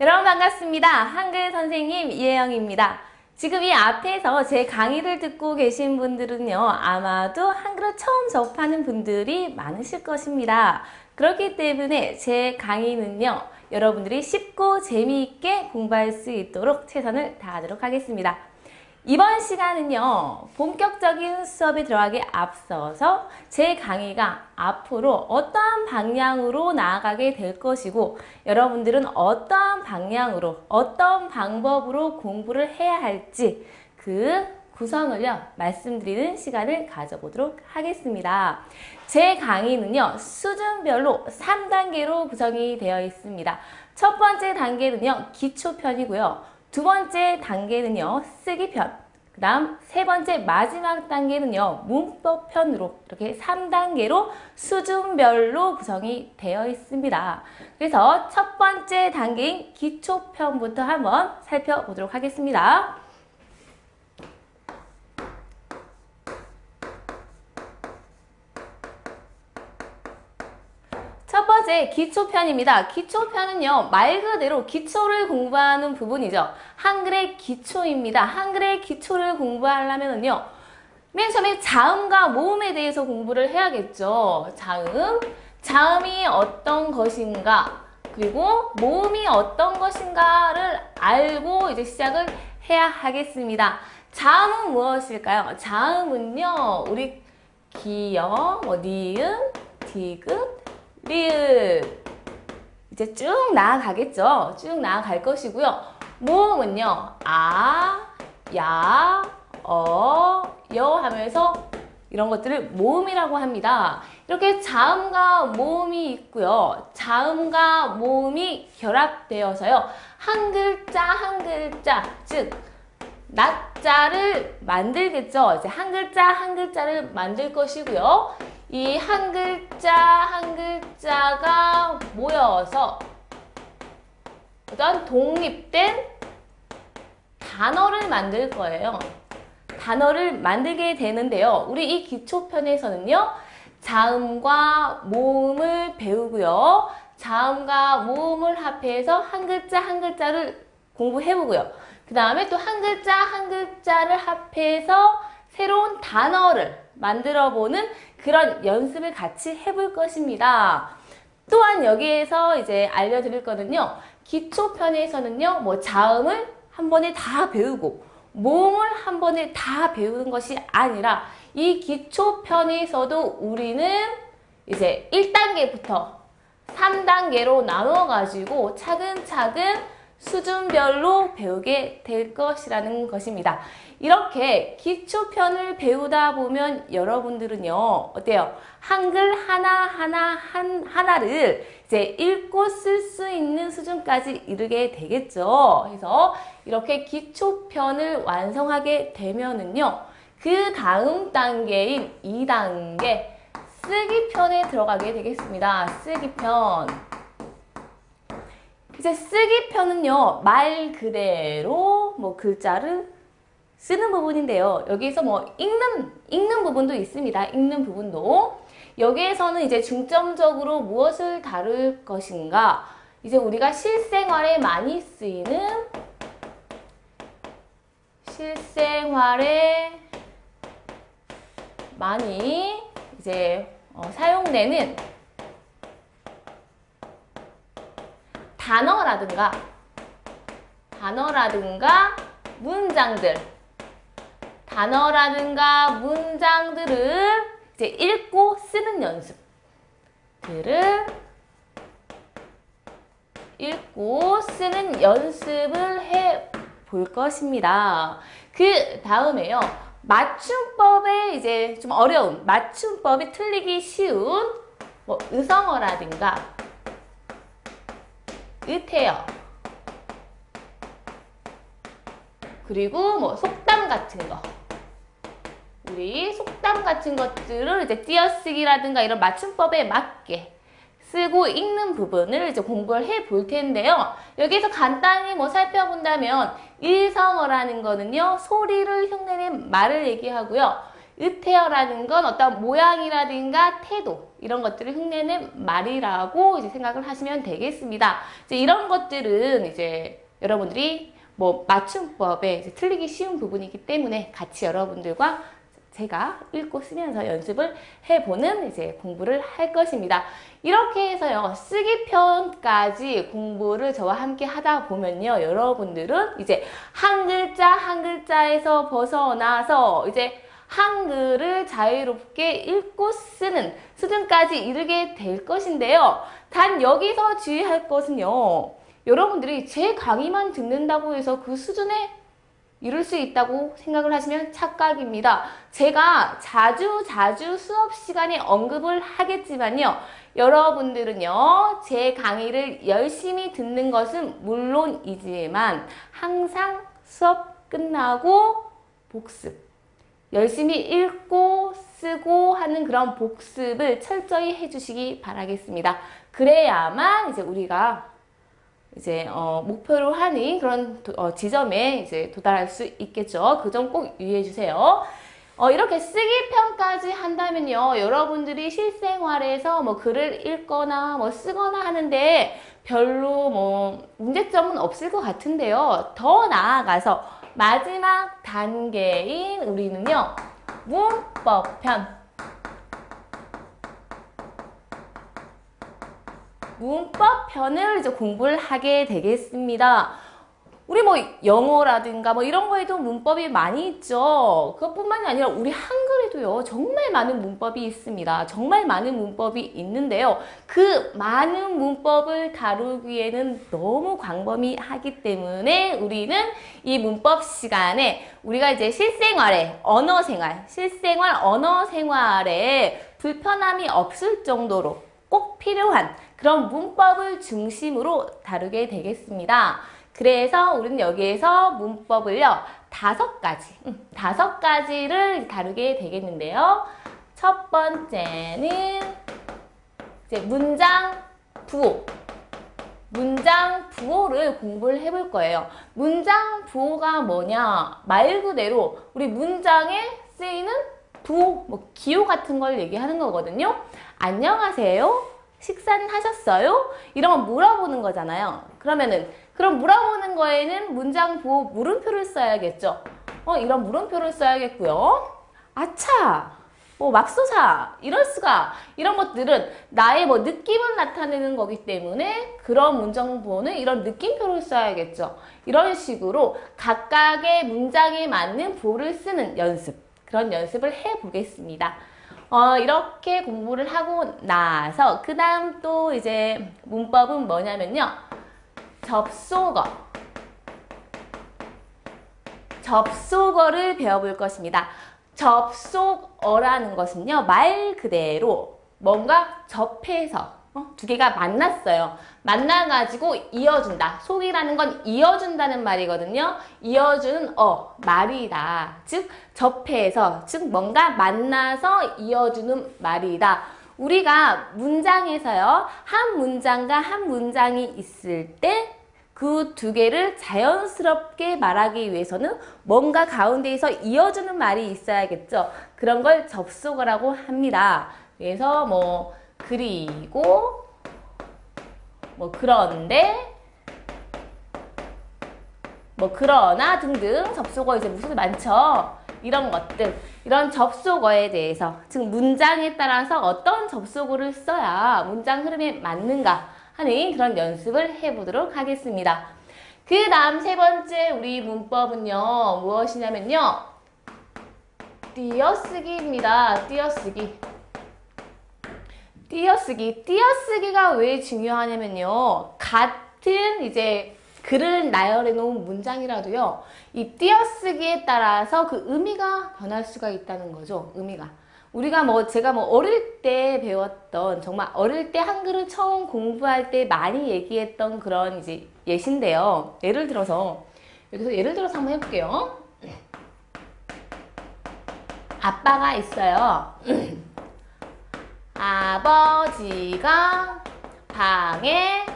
여러분 반갑습니다. 한글 선생님 이혜영입니다. 지금 이 앞에서 제 강의를 듣고 계신 분들은요, 아마도 한글을 처음 접하는 분들이 많으실 것입니다. 그렇기 때문에 제 강의는요, 여러분들이 쉽고 재미있게 공부할 수 있도록 최선을 다하도록 하겠습니다. 이번 시간은요, 본격적인 수업에 들어가기 앞서서 제 강의가 앞으로 어떠한 방향으로 나아가게 될 것이고, 여러분들은 어떠한 방향으로, 어떤 방법으로 공부를 해야 할지 그 구성을요, 말씀드리는 시간을 가져보도록 하겠습니다. 제 강의는요, 수준별로 3단계로 구성이 되어 있습니다. 첫 번째 단계는요, 기초편이고요. 두 번째 단계는요, 쓰기편, 그 다음 세 번째 마지막 단계는요, 문법편으로 이렇게 3단계로 수준별로 구성이 되어 있습니다. 그래서 첫 번째 단계인 기초편부터 한번 살펴보도록 하겠습니다. 첫 번째 기초편입니다. 기초편은요, 말 그대로 기초를 공부하는 부분이죠. 한글의 기초입니다. 한글의 기초를 공부하려면요, 맨 처음에 자음과 모음에 대해서 공부를 해야겠죠. 자음이 어떤 것인가, 그리고 모음이 어떤 것인가를 알고 이제 시작을 해야 하겠습니다. 자음은 무엇일까요? 자음은요, 우리 기역, 니은, 디귿, 리을 이제 쭉 나아가겠죠. 쭉 나아갈 것이고요. 모음은요, 아, 야, 여 하면서 이런 것들을 모음이라고 합니다. 이렇게 자음과 모음이 있고요. 자음과 모음이 결합되어서요, 한 글자, 즉 낮자를 만들겠죠. 이제 한 글자를 만들 것이고요. 이 한 글자가 모여서 어떤 독립된 단어를 만들 거예요. 단어를 만들게 되는데요. 우리 이 기초편에서는요, 자음과 모음을 배우고요. 자음과 모음을 합해서 한 글자를 공부해보고요. 그 다음에 또 한 글자를 합해서 새로운 단어를 만들어보는 그런 연습을 같이 해볼 것입니다. 또한 여기에서 이제 알려드릴 거는요, 기초편에서는요, 뭐 자음을 한 번에 다 배우고 모음을 한 번에 다 배우는 것이 아니라 이 기초편에서도 우리는 이제 1단계부터 3단계로 나눠가지고 차근차근 수준별로 배우게 될 것이라는 것입니다. 이렇게 기초편을 배우다 보면 여러분들은요, 어때요? 한글 하나를 이제 읽고 쓸 수 있는 수준까지 이르게 되겠죠. 그래서 이렇게 기초편을 완성하게 되면은요, 그 다음 단계인 2단계 쓰기편에 들어가게 되겠습니다. 쓰기편. 이제 쓰기편은요, 말 그대로 뭐 글자를 쓰는 부분인데요. 여기서 뭐 읽는 부분도 있습니다. 읽는 부분도. 여기에서는 이제 중점적으로 무엇을 다룰 것인가? 이제 우리가 실생활에 많이 쓰이는 실생활에 많이 이제 사용되는 단어라든가 문장들을 이제 읽고 쓰는 연습을 해 볼 것입니다. 그 다음에요, 맞춤법에 이제 좀 어려운, 맞춤법이 틀리기 쉬운 뭐 의성어라든가 의태어, 그리고 뭐 속담 같은 거, 우리 속담 같은 것들을 이제 띄어쓰기라든가 이런 맞춤법에 맞게 쓰고 읽는 부분을 이제 공부를 해 볼 텐데요. 여기서 간단히 뭐 살펴본다면 의성어라는 거는요, 소리를 흉내낸 말을 얘기하고요. 의태어라는 건 어떤 모양이라든가 태도, 이런 것들을 흉내낸 말이라고 이제 생각을 하시면 되겠습니다. 이제 이런 것들은 이제 여러분들이 뭐 맞춤법에 이제 틀리기 쉬운 부분이기 때문에 같이 여러분들과 제가 읽고 쓰면서 연습을 해보는 이제 공부를 할 것입니다. 이렇게 해서요, 쓰기 편까지 공부를 저와 함께 하다 보면요, 여러분들은 이제 한 글자 한 글자에서 벗어나서 이제 한글을 자유롭게 읽고 쓰는 수준까지 이르게 될 것인데요. 단 여기서 주의할 것은요, 여러분들이 제 강의만 듣는다고 해서 그 수준에 이룰 수 있다고 생각을 하시면 착각입니다. 제가 자주 수업 시간에 언급을 하겠지만요. 여러분들은요, 제 강의를 열심히 듣는 것은 물론이지만 항상 수업 끝나고 복습, 열심히 읽고 쓰고 하는 그런 복습을 철저히 해주시기 바라겠습니다. 그래야만 이제 우리가 이제 목표로 하는 그런 지점에 이제 도달할 수 있겠죠. 그 점 꼭 유의해 주세요. 이렇게 쓰기 편까지 한다면요, 여러분들이 실생활에서 뭐 글을 읽거나 뭐 쓰거나 하는데 별로 뭐 문제점은 없을 것 같은데요. 더 나아가서 마지막 단계인 우리는요, 문법편. 문법편을 이제 공부를 하게 되겠습니다. 우리 뭐 영어라든가 뭐 이런 거에도 문법이 많이 있죠. 그것뿐만이 아니라 우리 한글에도요, 정말 많은 문법이 있습니다. 정말 많은 문법이 있는데요. 그 많은 문법을 다루기에는 너무 광범위하기 때문에 우리는 이 문법 시간에 우리가 이제 실생활 언어 생활에 불편함이 없을 정도로 꼭 필요한 그런 문법을 중심으로 다루게 되겠습니다. 그래서 우리는 여기에서 문법을요, 5가지를 다루게 되겠는데요. 첫 번째는 이제 문장 부호를 공부를 해볼 거예요. 문장 부호가 뭐냐? 말 그대로 우리 문장에 쓰이는 부호, 뭐 기호 같은 걸 얘기하는 거거든요. 안녕하세요? 식사는 하셨어요? 이런 거 물어보는 거잖아요. 그럼 물어보는 거에는 문장 부호 물음표를 써야겠죠. 이런 물음표를 써야겠고요. 아차! 맙소사! 이럴 수가! 이런 것들은 나의 뭐 느낌을 나타내는 거기 때문에 그런 문장 부호는 이런 느낌표를 써야겠죠. 이런 식으로 각각의 문장에 맞는 부호를 쓰는 그런 연습을 해보겠습니다. 이렇게 공부를 하고 나서 그 다음 또 이제 문법은 뭐냐면요, 접속어를 배워볼 것입니다. 접속어라는 것은요, 말 그대로 뭔가 접해서 두 개가 만났어요. 만나가지고 이어준다. 속이라는 건 이어준다는 말이거든요. 이어주는 말이다. 즉 접해서, 즉 뭔가 만나서 이어주는 말이다. 우리가 문장에서요, 한 문장과 한 문장이 있을 때 그 두 개를 자연스럽게 말하기 위해서는 뭔가 가운데에서 이어주는 말이 있어야겠죠. 그런 걸 접속어라고 합니다. 그래서 뭐 그리고 뭐 그런데 뭐 그러나 등등 접속어 이제 무슨 많죠. 이런 것들, 이런 접속어에 대해서, 즉 문장에 따라서 어떤 접속어를 써야 문장 흐름에 맞는가 하는 그런 연습을 해보도록 하겠습니다. 그 다음 세 번째 우리 문법은요, 무엇이냐면요, 띄어쓰기입니다. 띄어쓰기가 왜 중요하냐면요, 같은 이제 글을 나열해 놓은 문장이라도요, 이 띄어쓰기에 따라서 그 의미가 변할 수가 있다는 거죠. 제가 어릴 때 배웠던, 정말 어릴 때 한글을 처음 공부할 때 많이 얘기했던 그런 이제 예시인데요. 예를 들어서 한번 해볼게요. 아빠가 있어요. 아버지가 방에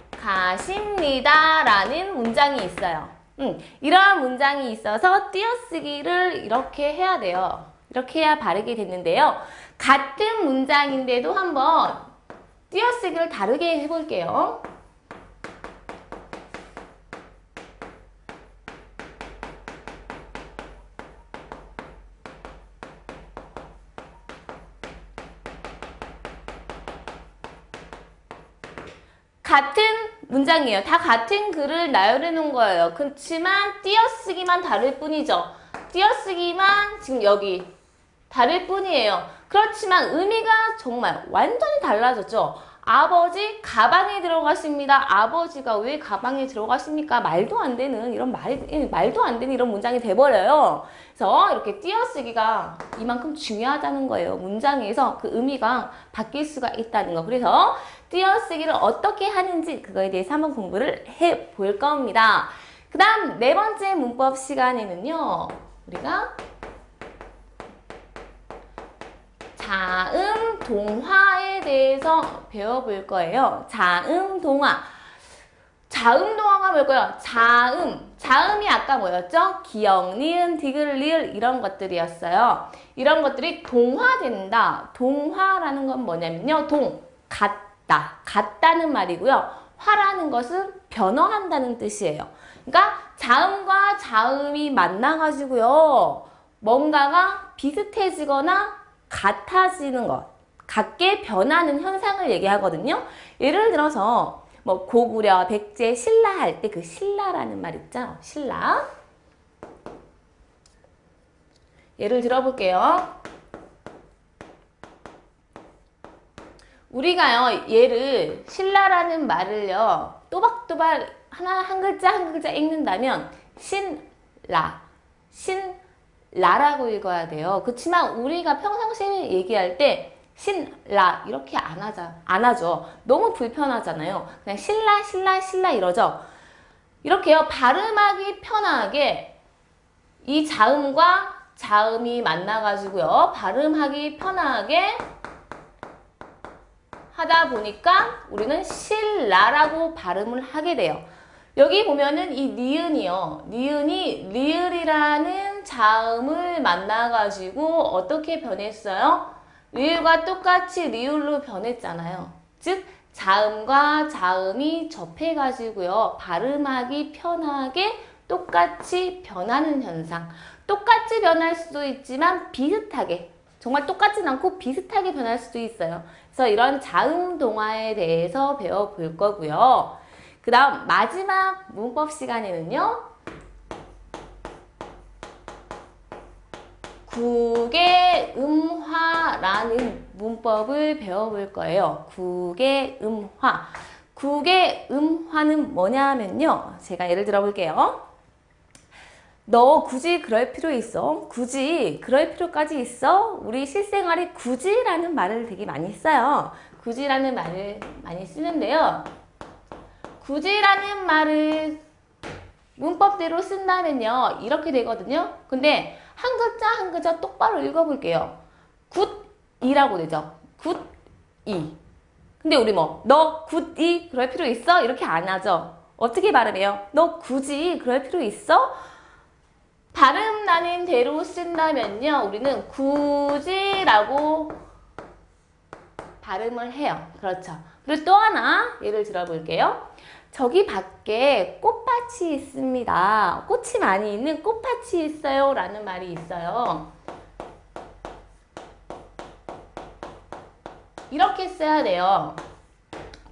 들어가십니다 라는 문장이 있어요. 이러한 문장이 있어서 띄어쓰기를 이렇게 해야 돼요. 이렇게 해야 바르게 됐는데요. 같은 문장인데도 한번 띄어쓰기를 다르게 해볼게요. 같은 문장이에요. 다 같은 글을 나열해 놓은 거예요. 그렇지만 띄어쓰기만 다를 뿐이죠. 띄어쓰기만 지금 여기 다를 뿐이에요. 그렇지만 의미가 정말 완전히 달라졌죠. 아버지 가방에 들어가십니다. 아버지가 왜 가방에 들어가십니까? 말도 안 되는 말도 안 되는 이런 문장이 돼버려요. 그래서 이렇게 띄어쓰기가 이만큼 중요하다는 거예요. 문장에서 그 의미가 바뀔 수가 있다는 거. 그래서 띄어쓰기를 어떻게 하는지 그거에 대해서 한번 공부를 해볼 겁니다. 그 다음 네 번째 문법 시간에는요. 우리가 자음 동화에 대해서 배워볼 거예요. 자음 동화. 자음 동화가 뭘까요? 자음이 아까 뭐였죠? 기역, 니은, 디귿, 리을 이런 것들이었어요. 이런 것들이 동화된다. 동화라는 건 뭐냐면요. 같다는 말이고요. 화라는 것은 변화한다는 뜻이에요. 그러니까 자음과 자음이 만나가지고요. 뭔가가 비슷해지거나 같아지는 것, 같게 변하는 현상을 얘기하거든요. 예를 들어서 뭐 고구려, 백제, 신라 할 때 그 신라라는 말 있죠? 신라. 예를 들어볼게요. 우리가요, 얘를 신라라는 말을요, 또박또박 한 글자 한 글자 읽는다면 신라라고 읽어야 돼요. 그렇지만 우리가 평상시에 얘기할 때 신라 이렇게 안 하죠. 너무 불편하잖아요. 그냥 신라 이러죠. 이렇게요, 발음하기 편하게 이 자음과 자음이 만나가지고요, 발음하기 편하게 하다 보니까 우리는 신라라고 발음을 하게 돼요. 여기 보면은 이 니은이요. 니은이 리을이라는 자음을 만나가지고 어떻게 변했어요? 리을과 똑같이 리을로 변했잖아요. 즉 자음과 자음이 접해가지고요. 발음하기 편하게 똑같이 변하는 현상. 똑같이 변할 수도 있지만 비슷하게. 정말 똑같진 않고 비슷하게 변할 수도 있어요. 그래서 이런 자음 동화에 대해서 배워볼 거고요. 그 다음 마지막 문법 시간에는요. 국외음화라는 문법을 배워볼 거예요. 국외음화. 국외음화는 뭐냐면요. 제가 예를 들어 볼게요. 너 굳이 그럴 필요 있어? 굳이 그럴 필요까지 있어? 우리 실생활에 굳이라는 말을 되게 많이 써요. 굳이라는 말을 많이 쓰는데요. 굳이라는 말을 문법대로 쓴다면요. 이렇게 되거든요. 근데 한 글자 한 글자 똑바로 읽어볼게요. 굿이라고 되죠. 굿이. 근데 우리 너 굿이 그럴 필요 있어? 이렇게 안 하죠. 어떻게 발음해요? 너 굳이 그럴 필요 있어? 발음 나는 대로 쓴다면요. 우리는 굳이라고 발음을 해요. 그렇죠. 그리고 또 하나 예를 들어볼게요. 저기 밖에 꽃밭이 있습니다. 꽃이 많이 있는 꽃밭이 있어요. 라는 말이 있어요. 이렇게 써야 돼요.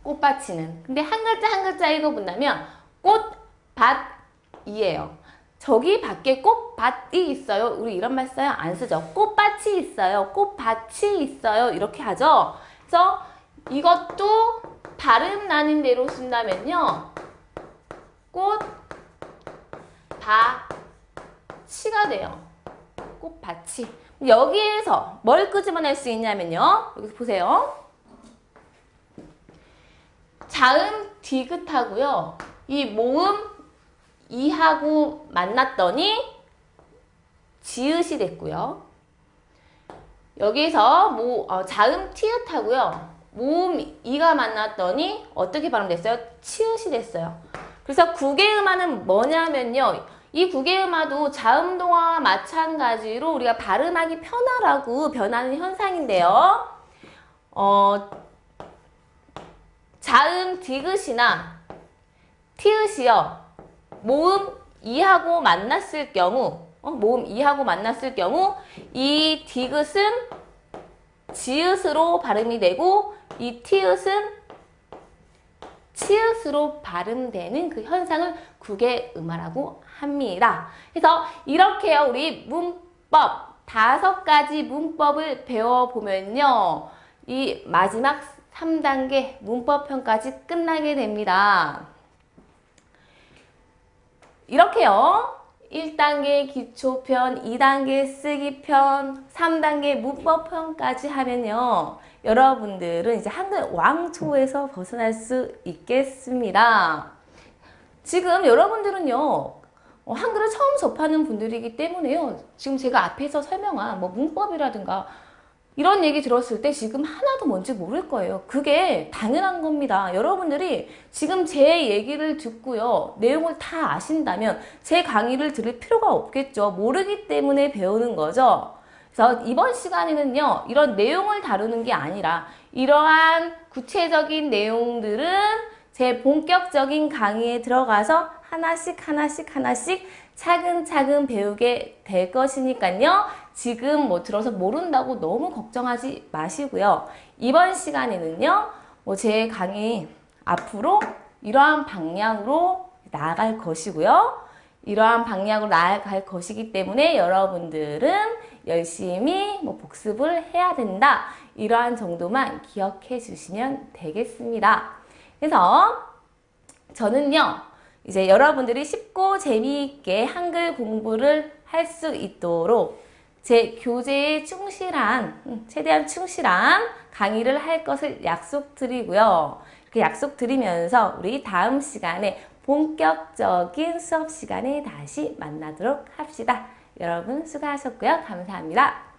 꽃밭이는. 근데 한 글자 한 글자 읽어본다면 꽃밭이에요. 저기 밖에 꽃밭이 있어요. 우리 이런 말 써요? 안 쓰죠. 꽃밭이 있어요. 꽃밭이 있어요. 이렇게 하죠. 그래서 이것도 발음 나는 대로 쓴다면요. 꽃밭이가 돼요. 꽃밭이. 여기에서 뭘 끄집어낼 수 있냐면요. 여기 보세요. 자음 디귿하고요. 이 모음 이하고 만났더니 지읒이 됐고요. 여기서 자음 티읕하고요. 모음 이가 만났더니 어떻게 발음됐어요? 치읓이 됐어요. 그래서 국외음화는 뭐냐면요. 이 구개음화도 자음동화와 마찬가지로 우리가 발음하기 편하라고 변하는 현상인데요. 자음 디귿이나 티읕이요. 모음 이하고 만났을 경우, 이 디귿은 지읒으로 발음이 되고 이 티읕은 치읓으로 발음되는 그 현상을 구개음화라고 합니다. 그래서 이렇게요, 우리 문법 5가지 문법을 배워보면요, 이 마지막 3단계 문법편까지 끝나게 됩니다. 이렇게요, 1단계 기초편, 2단계 쓰기편, 3단계 문법편까지 하면요, 여러분들은 이제 한글 왕초에서 벗어날 수 있겠습니다. 지금 여러분들은요, 한글을 처음 접하는 분들이기 때문에요, 지금 제가 앞에서 설명한 문법이라든가 이런 얘기 들었을 때 지금 하나도 뭔지 모를 거예요. 그게 당연한 겁니다. 여러분들이 지금 제 얘기를 듣고요, 내용을 다 아신다면 제 강의를 들을 필요가 없겠죠. 모르기 때문에 배우는 거죠. 그래서 이번 시간에는요, 이런 내용을 다루는 게 아니라 이러한 구체적인 내용들은 제 본격적인 강의에 들어가서 하나씩 차근차근 배우게 될 것이니까요. 지금 들어서 모른다고 너무 걱정하지 마시고요. 이번 시간에는요, 제 강의 앞으로 이러한 방향으로 나아갈 것이고요. 이러한 방향으로 나아갈 것이기 때문에 여러분들은 열심히 복습을 해야 된다. 이러한 정도만 기억해 주시면 되겠습니다. 그래서 저는요, 이제 여러분들이 쉽고 재미있게 한글 공부를 할 수 있도록 제 교재에 최대한 충실한 강의를 할 것을 약속드리고요. 이렇게 약속드리면서 우리 다음 시간에 본격적인 수업 시간에 다시 만나도록 합시다. 여러분 수고하셨고요. 감사합니다.